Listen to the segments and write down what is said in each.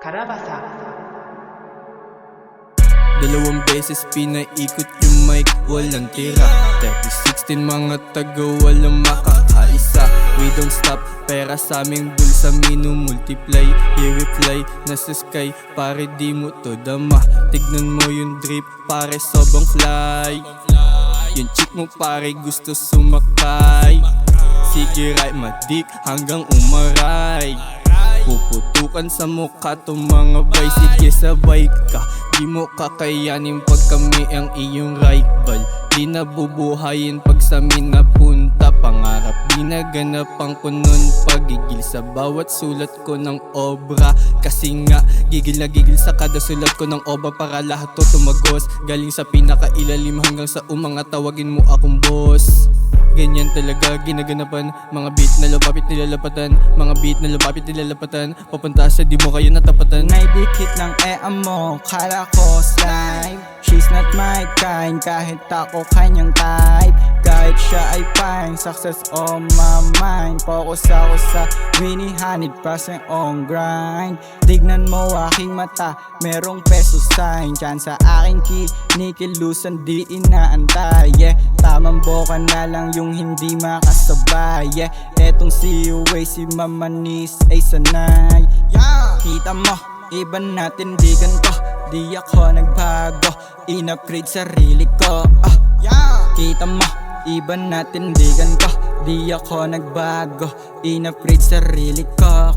Karabasa. Dalawang beses pinaikot yung mic, walang tira 30-16 mga taga walang makakaisa. We don't stop, pera sa aming bulsa minumultiply. I-reply, nasa sky, pare di mo to dama. Tignan mo yung drip, pare sobrang fly. Yung chick mo pare gusto sumakay. Sige right madik hanggang umaray. Puputukan sa mukha tong mga bay. Sige sabay ka, di mo kakayanin pag kami ang iyong rival. Di nabubuhayin pag sa amin napunta. Pangarap di naganapan ko nun. Pagigil sa bawat sulat ko ng obra. Kasi nga gigil na gigil sa kada sulat ko ng obra. Para lahat to tumagos. Galing sa pinakailalim hanggang sa umangat. Tawagin mo akong boss. Ganyan talaga ginaganapan. Mga beat na lumapit nilalapatan. Mga beat na lumapit nilalapatan. Papunta sa di mo kayo natapatan. Naidikit ng mo, kala ko slime. She's not my kind, kahit ako kanyang type. Kahit siya ay fine, success on my mind. Focus ako sa winning 100% on grind. Tignan mo aking mata, merong peso sign. Diyan sa aking kinikilusan di inaantay. Yeah, tamang boka na lang yung hindi makasabay. Yeah, etong si Uway, si Mamanis ay sanay. Yeah, kita mo, iba natin digan ko. Di ako nagbago, in-upgrade sarili ko. Kita mo, iba natin digan ko. Di ako nagbago, in-upgrade sarili ko.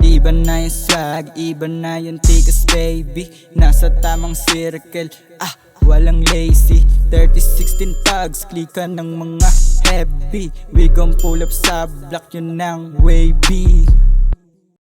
Iba na yung swag, iba na yung tigas baby. Nasa tamang circle, walang lazy. 30-16 tags, klika ng mga heavy. We gon' pull up sa block, yun ang wavy.